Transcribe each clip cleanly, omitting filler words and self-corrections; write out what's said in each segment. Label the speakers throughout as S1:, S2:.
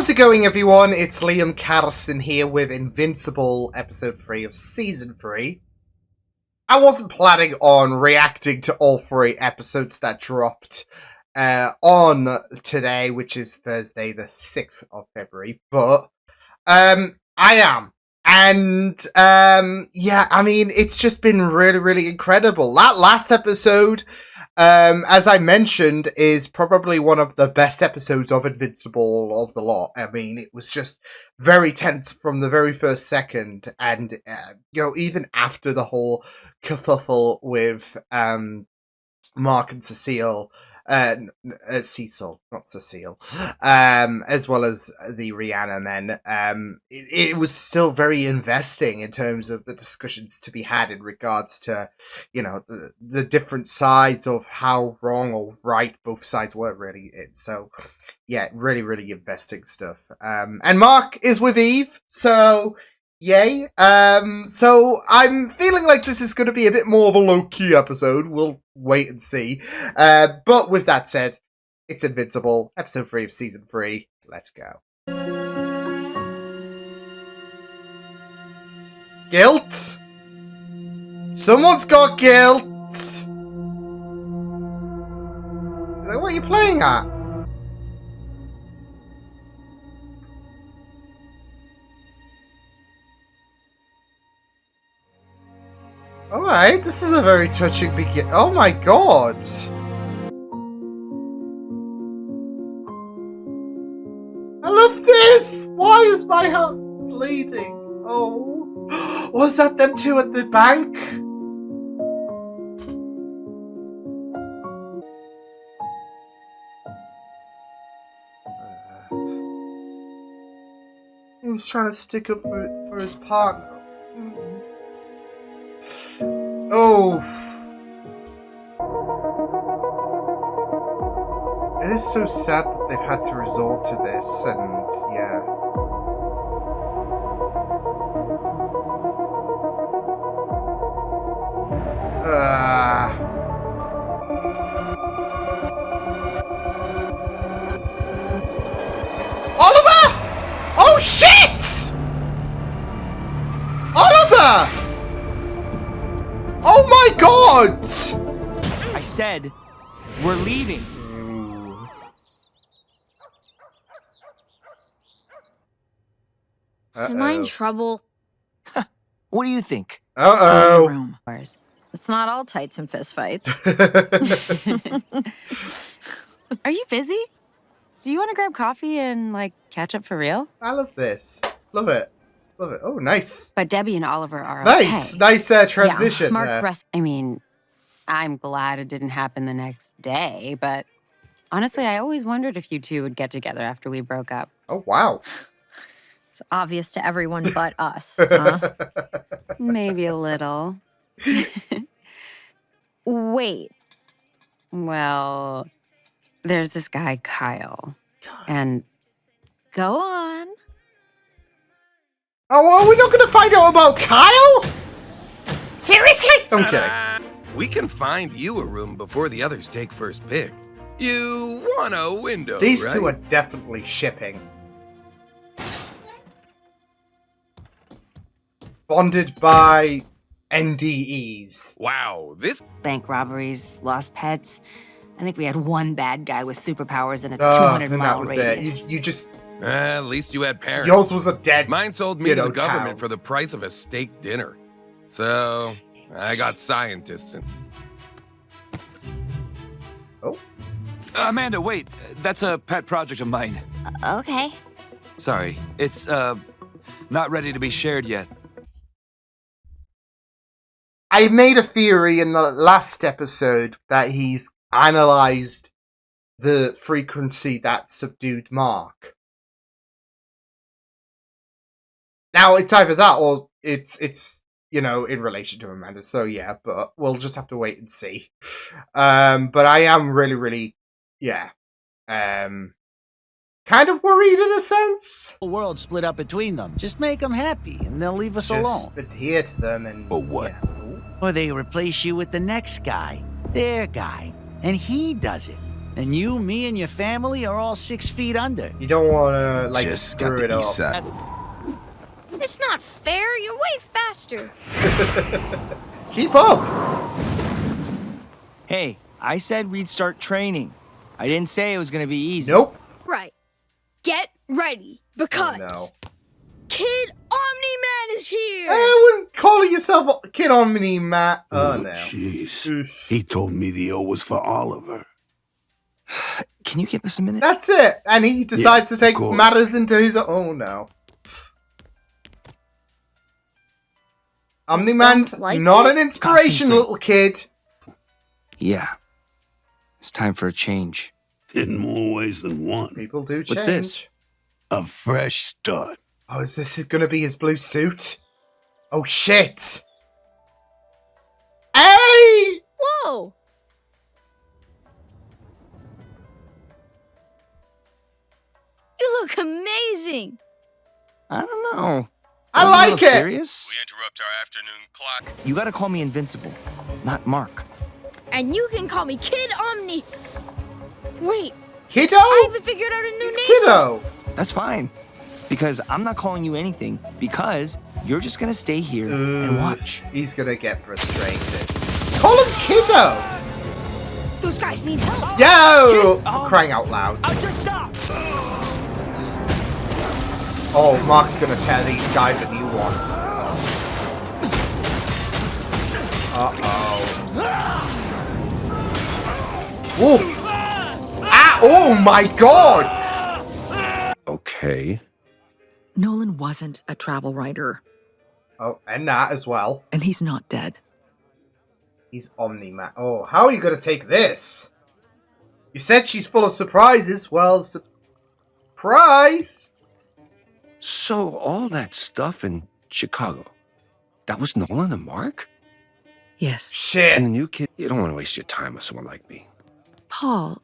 S1: How's it going, everyone? It's Liam Carlson here with Invincible, episode 3 of season 3. I wasn't planning on reacting to all 3 episodes that dropped on today, which is Thursday the 6th of February, but I am. And yeah, I mean, it's just been really incredible. That last episode, as I mentioned, is probably one of the best episodes of Invincible of the lot. I mean, it was just very tense from the very first second, and even after the whole kerfuffle with Mark and Cecile, Cecil, not Cecile, as well as the Rihanna men, it was still very investing in terms of the discussions to be had in regards to, the different sides of how wrong or right both sides were really in. So, yeah, really investing stuff. And Mark is with Eve, so yay. So I'm feeling like this is going to be a bit more of a low-key episode. We'll wait and see. But with that said, it's Invincible, episode 3 of season 3. Let's go. Guilt? Someone's got guilt! What are you playing at? Alright, this is a very touching begin. Oh my god! I love this! Why is my heart bleeding? Oh. Was that them two at the bank? He was trying to stick up for his partner. Oh. It is so sad that they've had to resort to this, and yeah. Oliver! Oh shit! Oliver! Oh my god!
S2: I said, we're leaving.
S3: Am I in trouble?
S2: What do you think?
S1: Uh-oh.
S3: It's not all tights and fist fights.
S4: Are you busy? Do you want to grab coffee and, catch up for real?
S1: I love this. Love it. Love it. Oh, nice.
S4: But Debbie and Oliver are
S1: nice.
S4: okay.
S1: Nice transition.
S3: Yeah, Mark
S4: I mean, I'm glad it didn't happen the next day, but honestly, I always wondered if you two would get together after we broke up.
S1: Oh, wow.
S3: It's obvious to everyone but us, huh?
S4: Maybe a little.
S3: Wait.
S4: Well, there's this guy, Kyle, and...
S3: Go on.
S1: Oh, are we not going to find out about Kyle? Seriously? I'm kidding.
S5: We can find you a room before the others take first pick. You want a window,
S1: These
S5: right?
S1: two are definitely shipping. Bonded by NDEs.
S5: Wow, this...
S6: Bank robberies, lost pets. I think we had one bad guy with superpowers in a
S1: And
S6: 200-mile
S1: that was
S6: radius.
S1: it. You just...
S5: At least you had parents.
S1: Yours was a dead,
S5: Mine sold me to the government
S1: town.
S5: for the price of a steak dinner. So, I got scientists and...
S1: Oh.
S2: Amanda, wait. That's a pet project of mine.
S6: Okay.
S2: Sorry. It's, not ready to be shared yet.
S1: I made a theory in the last episode that he's analyzed the frequency that subdued Mark. Now, it's either that or it's in relation to Amanda, so yeah, but we'll just have to wait and see. But I am really, kind of worried in a sense.
S7: The world split up between them. Just make them happy, and they'll leave us alone.
S1: Just adhere to them and...
S2: Or what?
S1: Yeah.
S7: Or they replace you with the next guy, their guy, and he does it. And you, me, and your family are all 6 feet under.
S1: You don't want to, like,
S8: Just got
S1: screw
S8: the
S1: it up.
S8: east side.
S9: It's not fair. You're way faster.
S1: Keep up!
S10: Hey, I said we'd start training. I didn't say it was gonna be easy.
S1: Nope.
S9: Right. Get ready, because
S1: Oh, no.
S9: Kid Omni-Man is here!
S1: I wouldn't call yourself a Kid Omni-Man. Oh, no.
S11: Jeez. He told me the O was for Oliver.
S10: Can you give us a minute?
S1: That's it! And he decides to take
S11: course.
S1: matters into his own. Oh, no. Omni-Man's
S3: like
S1: not
S3: it?
S1: an inspiration,
S10: Constantine.
S1: little kid.
S10: Yeah. It's time for a change.
S11: In more ways than one.
S1: People do change.
S10: What's this?
S11: A fresh start.
S1: Oh, is this gonna be his blue suit? Oh, shit! Hey!
S9: Whoa! You look amazing!
S10: I don't know.
S1: I
S10: Wasn't a
S1: like
S10: little
S1: it!
S10: Serious?
S5: interrupt our afternoon clock.
S10: You gotta call me Invincible, not Mark.
S9: And you can call me Kid Omni. Wait,
S1: Kiddo?
S9: I haven't figured out a new
S1: It's
S9: name.
S1: Kiddo!
S10: That's fine. Because I'm not calling you anything. Because you're just gonna stay here and watch.
S1: He's gonna get frustrated. Call him Kiddo!
S9: Those guys need help.
S1: Yo! For crying out loud.
S10: Just stop!
S1: Oh, Mark's gonna tear these guys a new one. Uh-oh. Whoa! Ah! Oh my god!
S8: Okay.
S12: Nolan wasn't a travel writer,
S1: Oh, and that as well.
S12: and he's not dead.
S1: He's Omni-Man. Oh, how are you gonna take this? You said she's full of surprises. Well, surprise!
S8: So all that stuff in Chicago, that was Nolan and Mark?
S12: Yes.
S1: Shit.
S8: And the new kid, you don't want to waste your time with someone like me.
S12: Paul.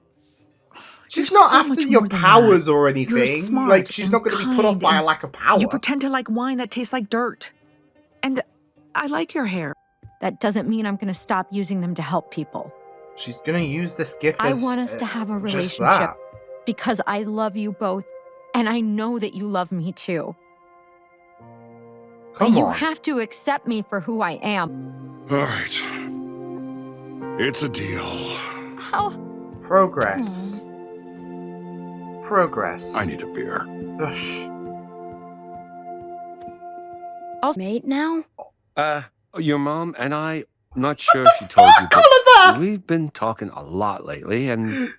S1: She's
S12: you're
S1: not
S12: so
S1: after
S12: much
S1: your
S12: more than
S1: powers
S12: that.
S1: or
S12: You're
S1: anything.
S12: smart
S1: Like, she's
S12: and
S1: not gonna be put off
S12: kind
S1: by a
S12: and
S1: lack of power.
S12: You pretend to like wine that tastes like dirt. And I like your hair.
S3: That doesn't mean I'm going to stop using them to help people.
S1: She's gonna use this gift
S3: I
S1: as,
S3: want us to have a
S1: just
S3: relationship
S1: that.
S3: because I love you both, and I know that you love me too.
S1: Come
S3: you
S1: on.
S3: have to accept me for who I am.
S11: All right. It's a deal.
S9: Oh,
S1: Progress. Progress.
S11: I need a beer.
S1: Ugh.
S9: mate now?
S8: Your mom and I, not sure if she told you,
S1: Fuck, Oliver!
S8: but we've been talking a lot lately, and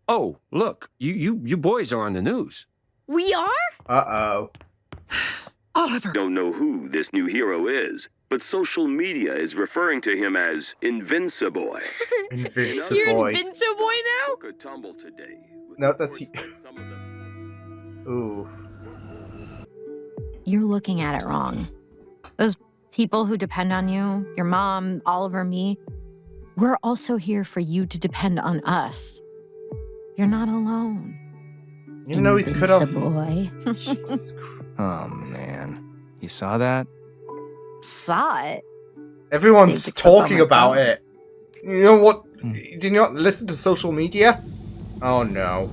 S8: oh, look, you boys are on the news.
S9: We are?
S1: Uh-oh.
S12: Oliver!
S13: Don't know who this new hero is, but social media is referring to him as Invincible.
S1: Invincible.
S9: You're Invincible Boy now?
S13: Took a tumble today.
S1: No, that's...
S13: Some of the-
S1: Ooh.
S3: You're looking at it wrong. Those people who depend on you, your mom, Oliver, me, we're also here for you to depend on us. You're not alone.
S1: You know he's cut off.
S3: Boy.
S1: Jesus Christ.
S10: Oh, man. You saw that?
S3: Saw it.
S1: Everyone's
S3: Saved a clip on
S1: talking
S3: my
S1: about
S3: phone.
S1: it. You know what? Did you not listen to social media? Oh no.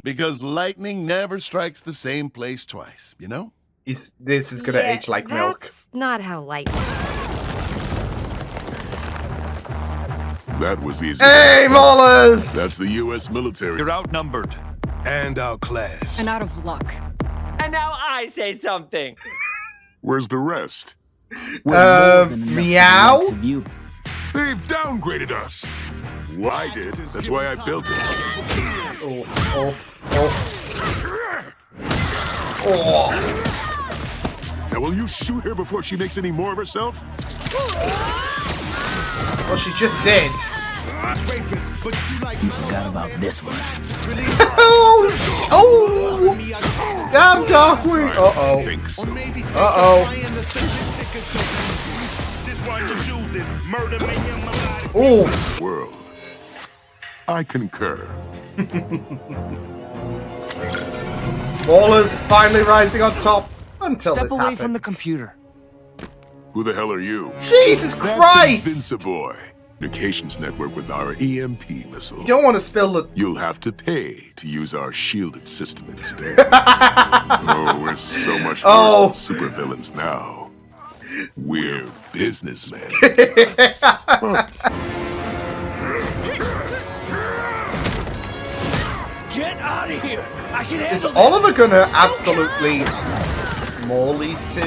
S11: Because lightning never strikes the same place twice, you know?
S1: This is gonna age like milk.
S6: That's not how light.
S11: That was easy.
S1: Hey, Mollers!
S11: That's the U.S. military.
S2: You're outnumbered.
S11: And our class.
S4: And out of luck.
S10: And now I say something.
S11: Where's the rest?
S1: Meow?
S11: They've downgraded us. I did. That's why I built it.
S1: Oh.
S11: Now, will you shoot her before she makes any more of herself?
S1: Well, she just did.
S7: You forgot about this one.
S1: Oh! Damn, Darkwing! Uh-oh.
S11: Think so.
S1: Uh-oh. Oof.
S11: World. I concur.
S1: Maulers finally rising on top until
S10: Step
S1: this
S10: away
S1: happens.
S10: from the computer.
S11: Who the hell are you?
S1: Jesus
S11: That's
S1: Christ!
S11: Invincible. communications network with our EMP missile.
S1: You don't want to spill the...
S11: You'll have to pay to use our shielded system instead. Oh, we're so much worse than supervillains now. We're businessmen.
S10: Get out of here! I can handle
S1: Is
S10: this.
S1: Oliver gonna absolutely maul these two?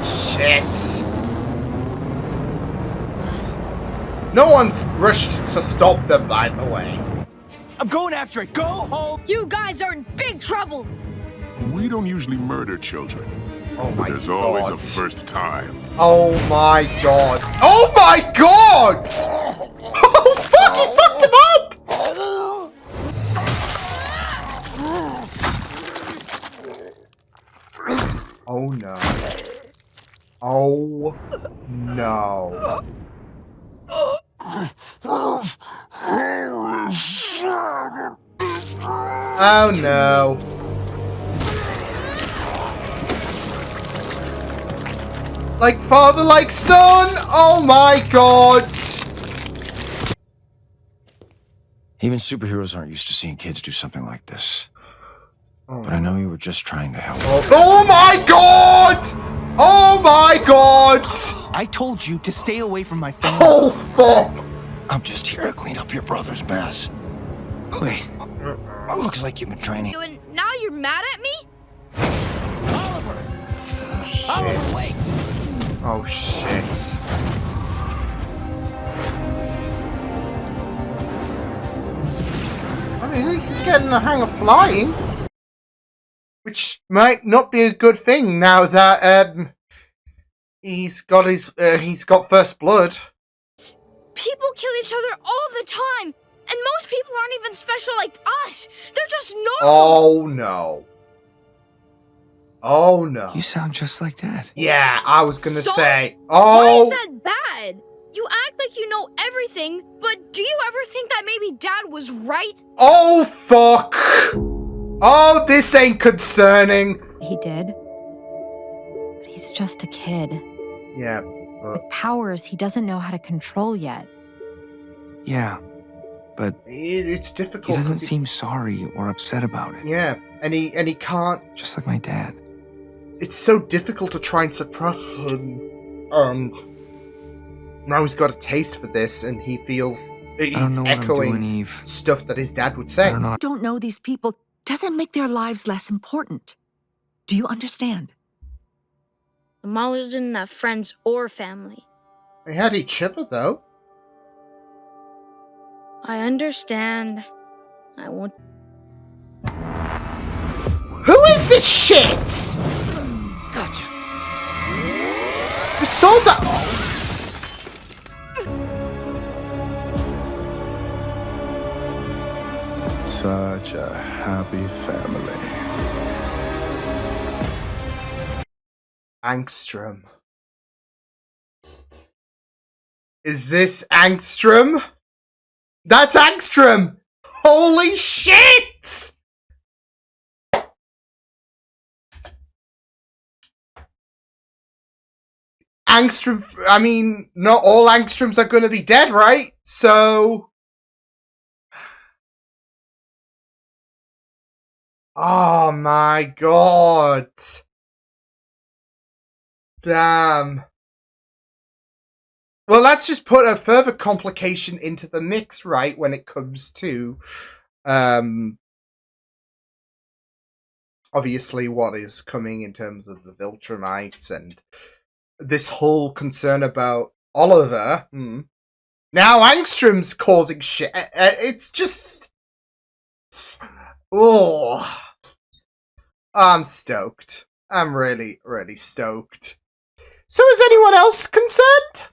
S1: Shit. No one's rushed to stop them, by the way.
S10: I'm going after it. Go home.
S9: You guys are in big trouble.
S11: We don't usually murder children.
S1: Oh my
S11: but there's always a first time.
S1: Oh my god. Oh my god! Oh fuck, he fucked him up! Oh no. Oh no. Oh no. Like father, like son! Oh my god!
S10: Even superheroes aren't used to seeing kids do something like this. But I know you were just trying to help.
S1: Oh my god! Oh my god!
S10: I told you to stay away from my family.
S1: Oh fuck!
S14: I'm just here to clean up your brother's mess.
S10: Wait.
S14: Looks like you've been training.
S9: And now you're mad at me?
S1: Shit. Oh shit. I mean, at least he's getting the hang of flying. Which might not be a good thing now that he's got first blood.
S9: People kill each other all the time, and most people aren't even special like us. They're just normal.
S1: Oh no. Oh no.
S10: You sound just like Dad.
S1: Yeah, I was gonna say.
S9: Why
S1: Oh.
S9: is that bad? You act like you know everything, but do you ever think that maybe Dad was right?
S1: Oh fuck. Oh, this ain't concerning.
S3: He did. But he's just a kid.
S1: Yeah.
S3: With powers he doesn't know how to control yet.
S10: Yeah, but
S1: it's difficult.
S10: he doesn't seem sorry or upset about it.
S1: Yeah, and he can't.
S10: Just like my dad.
S1: It's so difficult to try and suppress him, and now he's got a taste for this, and he feels he's echoing stuff that his dad would say.
S12: Don't know these people doesn't make their lives less important. Do you understand?
S9: The Maulers didn't have friends or family.
S1: They had each other, though.
S9: I understand. I won't.
S1: Who is this shit?
S10: Gotcha.
S1: We saw that.
S11: Such a happy family.
S1: Angstrom. Is this Angstrom? That's Angstrom! Holy shit! Angstrom, I mean, not all Angstroms are gonna be dead, right? So... Oh my god. Damn. Well, that's just put a further complication into the mix, right, when it comes to, obviously what is coming in terms of the Viltrumites and this whole concern about Oliver. Now Angstrom's causing shit. It's just... Oh. I'm stoked. I'm really, really stoked. So is anyone else concerned?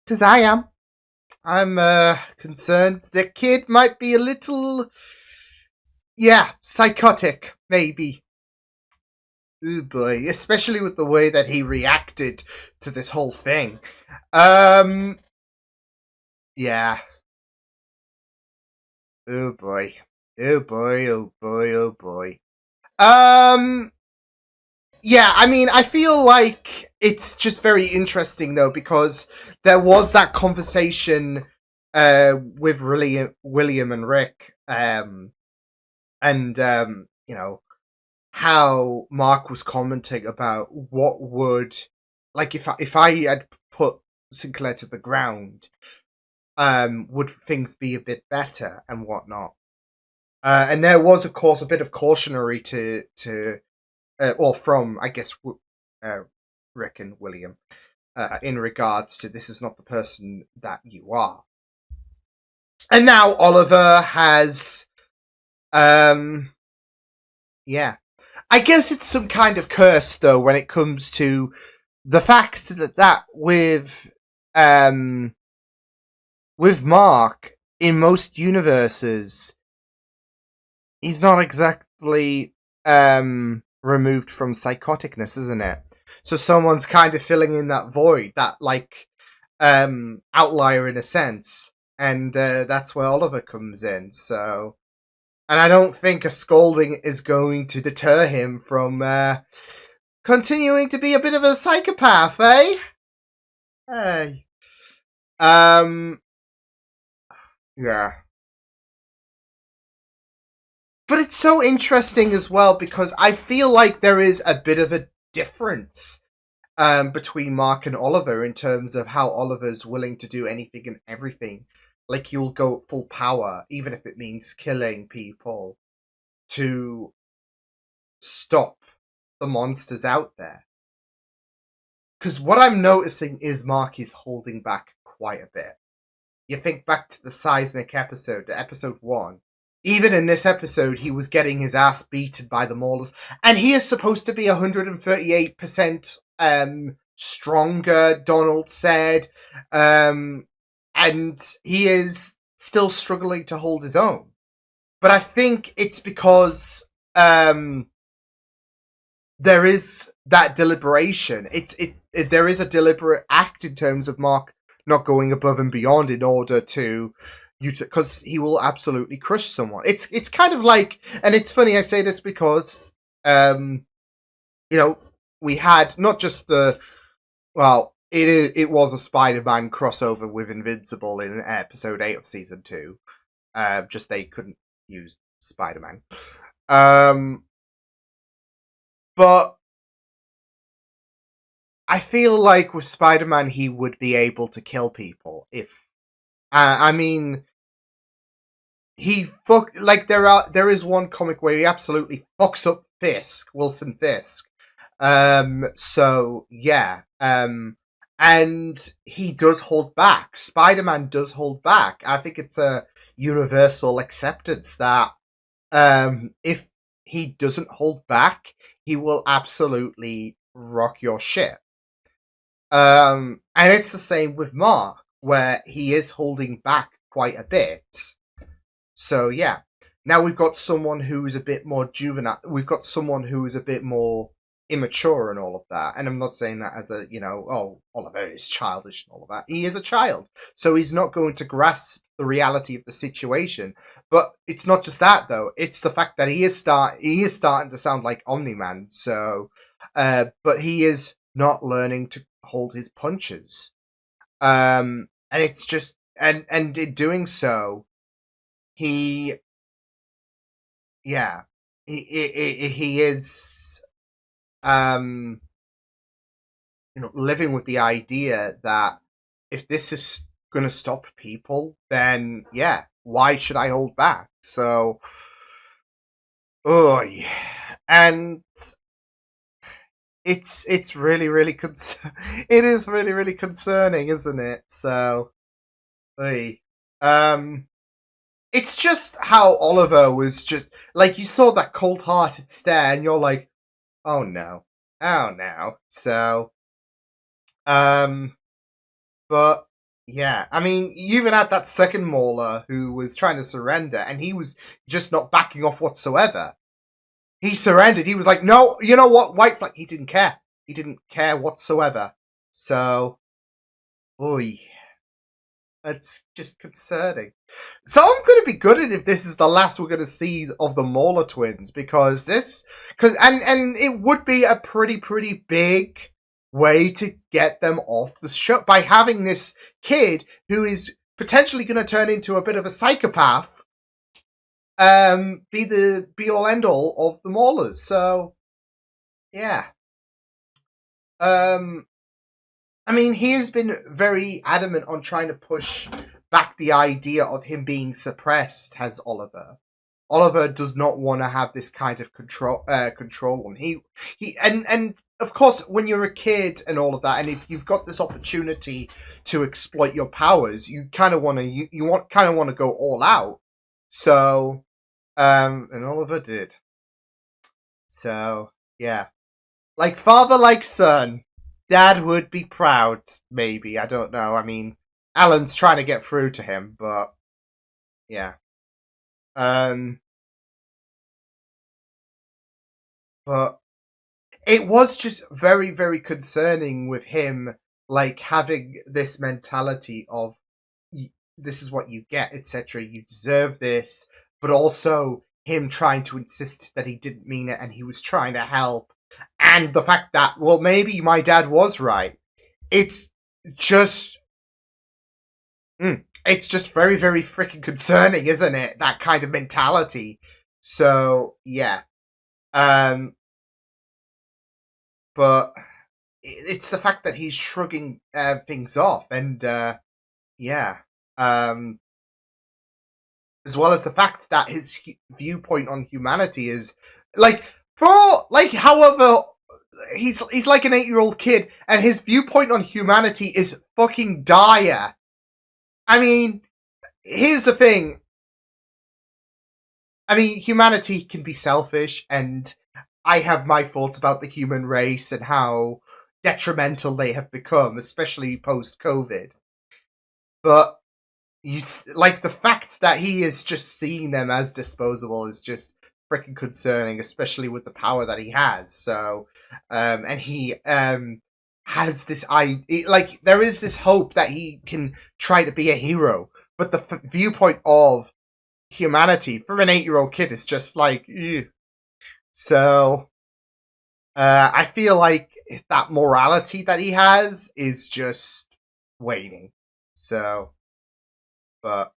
S1: Because I am. I'm concerned the kid might be a little... Yeah, psychotic, maybe. Ooh boy, especially with the way that he reacted to this whole thing. Yeah. Oh boy. Oh boy, oh boy, oh boy. yeah, I mean, I feel like it's just very interesting though, because there was that conversation with William and Rick, and you know, how Mark was commenting about what would, like, if I had put Sinclair to the ground, would things be a bit better and whatnot. And there was, of course, a bit of cautionary or from, I guess, Rick and William, in regards to this is not the person that you are. And now Oliver has, yeah. I guess it's some kind of curse, though, when it comes to the fact that with Mark, in most universes, he's not exactly removed from psychoticness, isn't it? So someone's kind of filling in that void, that like outlier in a sense, and that's where Oliver comes in. So, and I don't think a scolding is going to deter him from continuing to be a bit of a psychopath, eh? Hey. Yeah. But it's so interesting as well, because I feel like there is a bit of a difference between Mark and Oliver in terms of how Oliver's willing to do anything and everything. Like, you'll go full power, even if it means killing people, to stop the monsters out there. Because what I'm noticing is Mark is holding back quite a bit. You think back to the seismic episode, episode 1. Even in this episode, he was getting his ass beaten by the Maulers. And he is supposed to be 138% stronger, Donald said. And he is still struggling to hold his own. But I think it's because there is that deliberation. There is a deliberate act in terms of Mark not going above and beyond in order to because he will absolutely crush someone. It's kind of like, and it's funny I say this because we had not just it was a Spider-Man crossover with Invincible in episode 8 of season 2. Just they couldn't use Spider-Man. But I feel like with Spider-Man he would be able to kill people if I mean, there is one comic where he absolutely fucks up Wilson Fisk. So yeah. And he does hold back. Spider-Man does hold back. I think it's a universal acceptance that if he doesn't hold back, he will absolutely rock your shit. And it's the same with Mark, where he is holding back quite a bit. So yeah, now we've got someone who's a bit more juvenile. We've got someone who is a bit more immature and all of that. And I'm not saying that as a, Oliver is childish and all of that. He is a child, so he's not going to grasp the reality of the situation. But it's not just that though. It's the fact that he is starting to sound like Omni-Man. So, but he is not learning to hold his punches. And it's just, and in doing so, he is, living with the idea that if this is going to stop people, then yeah, why should I hold back? So, and it's really, really it is really, really concerning, isn't it? So, it's just how Oliver was just, like, you saw that cold-hearted stare and you're like, oh no. So, but yeah, I mean, you even had that second Mauler who was trying to surrender and he was just not backing off whatsoever. He surrendered. He was like, no, you know what? White flag. He didn't care. He didn't care whatsoever. So, that's just concerning. So I'm going to be gutted if this is the last we're going to see of the Mauler twins, because and it would be a pretty big way to get them off the show by having this kid who is potentially going to turn into a bit of a psychopath, be the be all end all of the Maulers. So yeah. I mean, he has been very adamant on trying to push back the idea of him being suppressed, has Oliver. Oliver does not want to have this kind of control and and of course, when you're a kid and all of that, and if you've got this opportunity to exploit your powers, you kind of want to kind of want to go all out. So and Oliver did. So yeah, like father, like son. Dad would be proud, maybe. I don't know. I mean, Alan's trying to get through to him, but yeah. But it was just very concerning with him, like, having this mentality of, this is what you get, etc. You deserve this, but also him trying to insist that he didn't mean it and he was trying to help. And the fact that, well, maybe my dad was right. It's just very freaking concerning, isn't it? That kind of mentality. So yeah. But it's the fact that he's shrugging things off, and yeah. As well as the fact that his viewpoint on humanity is however, he's like an 8-year-old kid, and his viewpoint on humanity is fucking dire. I mean, here's the thing. I mean, humanity can be selfish, and I have my thoughts about the human race and how detrimental they have become, especially post-COVID. But the fact that he is just seeing them as disposable is just freaking concerning, especially with the power that he has. So, and he has this there is this hope that he can try to be a hero, but the viewpoint of humanity from an 8-year-old kid is just like, ew. So, I feel like that morality that he has is just waning. So, but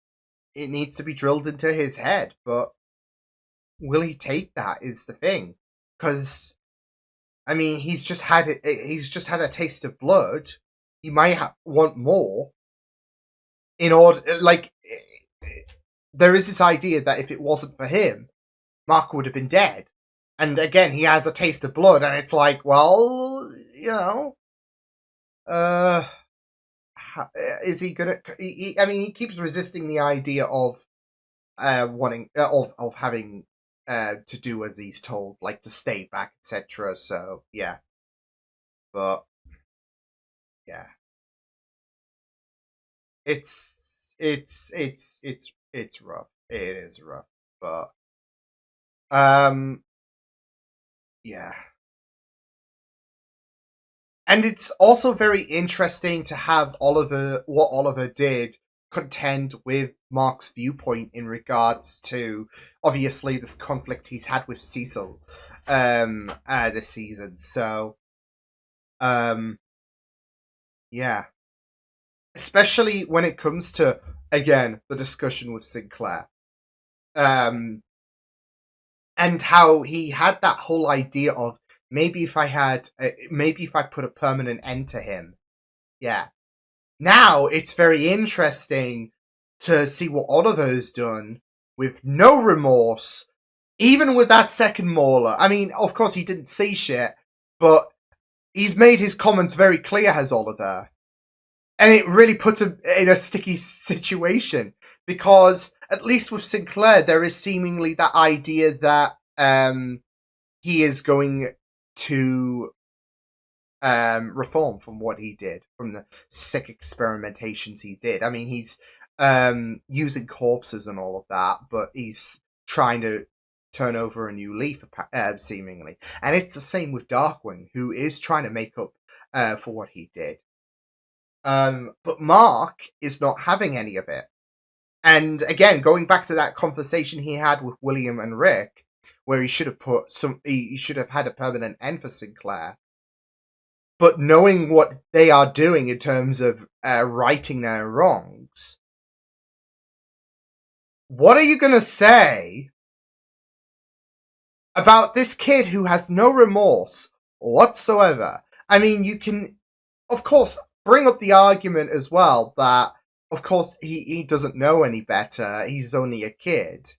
S1: it needs to be drilled into his head. But will he take that? Is the thing, because I mean, he's just had a taste of blood. He might want more. In order, there is this idea that if it wasn't for him, Mark would have been dead. And again, he has a taste of blood, and it's like, well, is he gonna? I mean, he keeps resisting the idea of wanting of having to do as he's told, like to stay back, etc. So yeah, but yeah, it's rough. It is rough, but yeah. And it's also very interesting to have what Oliver did contend with Mark's viewpoint in regards to, obviously, this conflict he's had with Cecil this season. So, yeah. Especially when it comes to, again, the discussion with Sinclair. And how he had that whole idea of, maybe if I put a permanent end to him. Yeah. Now it's very interesting to see what Oliver's done with no remorse, even with that second Mauler. I mean, of course he didn't see shit, but he's made his comments very clear, has Oliver. And it really puts him in a sticky situation, because at least with Sinclair, there is seemingly that idea that he is going to reform from what he did, from the sick experimentations he did. I mean, he's using corpses and all of that, but he's trying to turn over a new leaf, seemingly. And it's the same with Darkwing, who is trying to make up for what he did. But Mark is not having any of it. And again, going back to that conversation he had with William and Rick, where he should have had a permanent end for Sinclair. But knowing what they are doing in terms of righting their wrongs, what are you gonna say about this kid who has no remorse whatsoever? I mean, you can, of course, bring up the argument as well that, of course, he doesn't know any better. He's only a kid.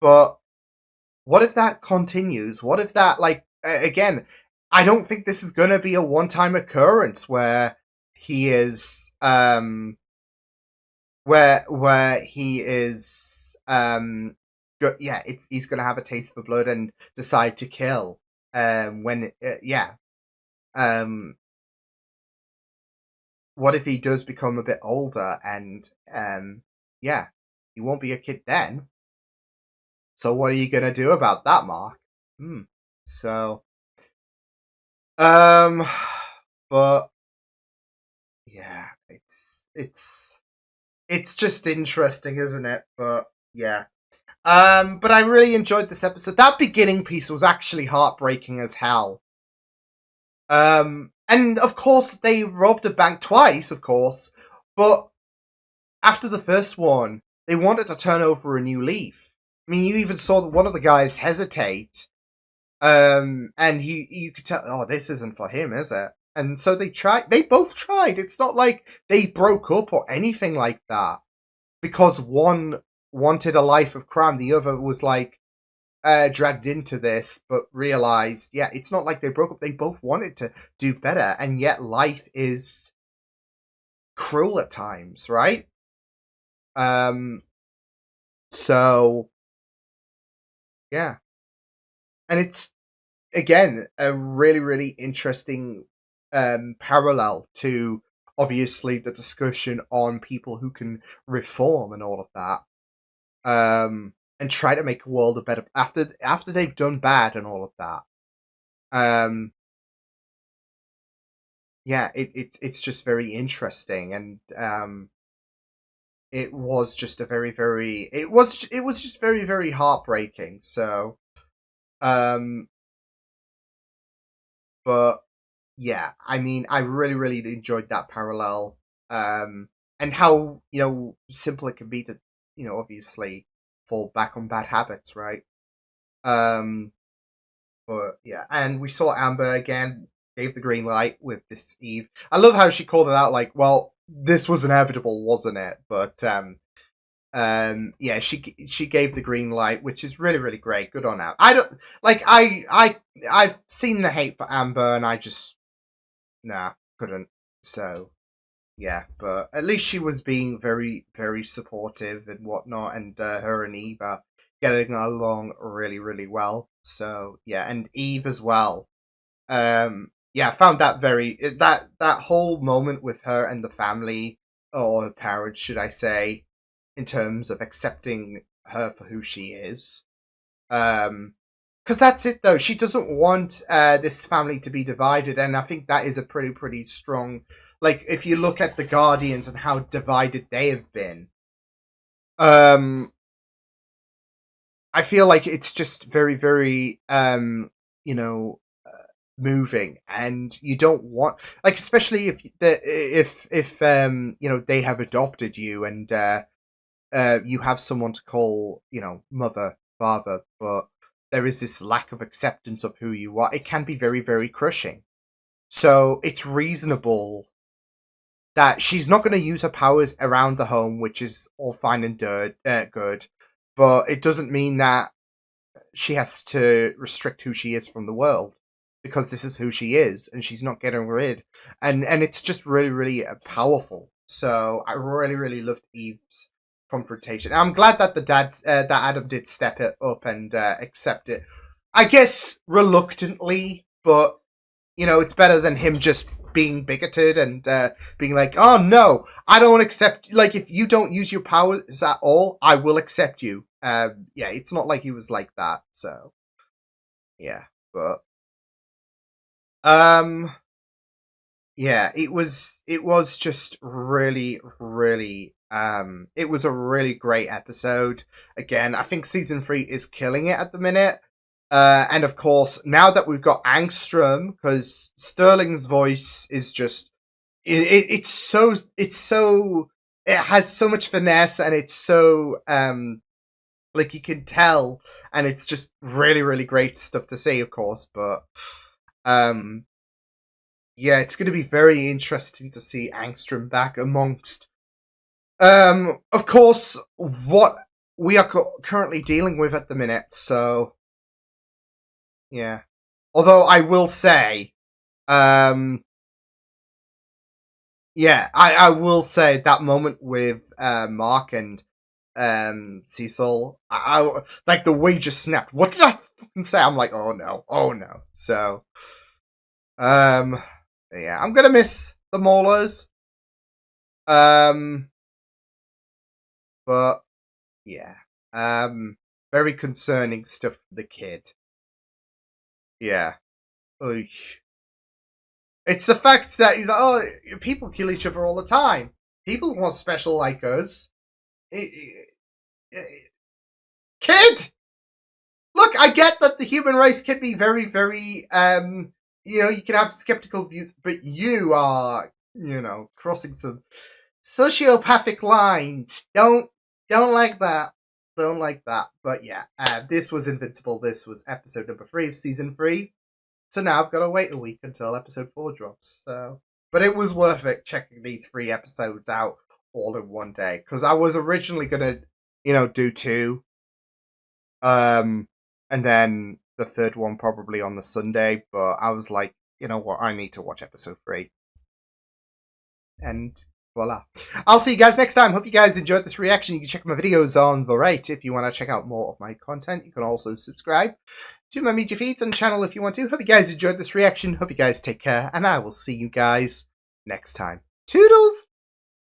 S1: But what if that continues? What if that, like, again, I don't think this is going to be a one-time occurrence where he is, where he is, he's going to have a taste for blood and decide to kill, what if he does become a bit older and, he won't be a kid then? So what are you gonna do about that, Mark? So, but yeah, it's just interesting, isn't it? But yeah, but I really enjoyed this episode. That beginning piece was actually heartbreaking as hell. And of course they robbed a bank twice, of course, but after the first one, they wanted to turn over a new leaf. I mean, you even saw one of the guys hesitate, and you could tell, oh, this isn't for him, is it? And so they both tried. It's not like they broke up or anything like that, because one wanted a life of crime, the other was like, dragged into this, but realized, yeah, it's not like they broke up. They both wanted to do better, and yet life is cruel at times, right? So yeah, and it's again a really, really interesting parallel to obviously the discussion on people who can reform and all of that. And try to make a world a better after they've done bad and all of that. It's just very interesting, and it was just a very, very it was just very, very heartbreaking. So, but yeah, I mean, I really, really enjoyed that parallel, and how simple it can be to obviously fall back on bad habits, right? But yeah, and we saw Amber again, gave the green light with this Eve. I love how she called it out, like, well, this was inevitable, wasn't it? But yeah, she gave the green light, which is really, really great. Good on her. I don't like I've seen the hate for Amber, and I just couldn't. So yeah, but at least she was being very, very supportive and whatnot, and her and Eve are getting along really, really well. So yeah, and Eve as well. Yeah, I found that that whole moment with her and the family, or her parents, should I say, in terms of accepting her for who she is. Because that's it, though. She doesn't want this family to be divided, and I think that is a pretty, pretty strong. Like, if you look at the Guardians and how divided they have been, I feel like it's just very, very, moving, and you don't want, like, especially if they have adopted you, and you have someone to call mother, father, but there is this lack of acceptance of who you are. It can be very, very crushing. So it's reasonable that she's not going to use her powers around the home, which is all fine and good, but it doesn't mean that she has to restrict who she is from the world, because this is who she is, and she's not getting rid. And it's just really, really powerful. So I really, really loved Eve's confrontation. I'm glad that that Adam did step it up and accept it. I guess reluctantly, but it's better than him just being bigoted and being like, oh no, I don't accept, like, if you don't use your powers at all, I will accept you. Yeah, it's not like he was like that, so yeah, but yeah, it was just really, really It was a really great episode. Again, I think season 3 is killing it at the minute. And of course, now that we've got Angstrom, because Sterling's voice is just, it has so much finesse, and it's so, like, you can tell, and it's just really, really great stuff to see, of course, but, yeah, it's going to be very interesting to see Angstrom back amongst, of course, what we are currently dealing with at the minute, so, yeah. Although I will say, yeah, I will say that moment with Mark and Cecil, I like the way just snapped. What did I fucking say? I'm like, oh no. So, yeah, I'm gonna miss the Maulers. But yeah, very concerning stuff for the kid. Yeah. Oy. It's the fact that he's like, oh, people kill each other all the time. People want special like us. Kid! Look, I get that the human race can be very, very, you can have skeptical views, but you are, crossing some sociopathic lines. Don't like that. Don't like that. But yeah, this was Invincible. This was episode number 3 of season 3. So now I've got to wait a week until episode 4 drops. So, but it was worth it checking these 3 episodes out all in one day, because I was originally gonna, do 2, and then the third one probably on the Sunday. But I was like, you know what, I need to watch episode 3, and voila. I'll see you guys next time. Hope you guys enjoyed this reaction. You can check my videos on the right if you want to check out more of my content. You can also subscribe to my media feeds and channel if you want to. Hope you guys enjoyed this reaction. Hope you guys take care, and I will see you guys next time. Toodles!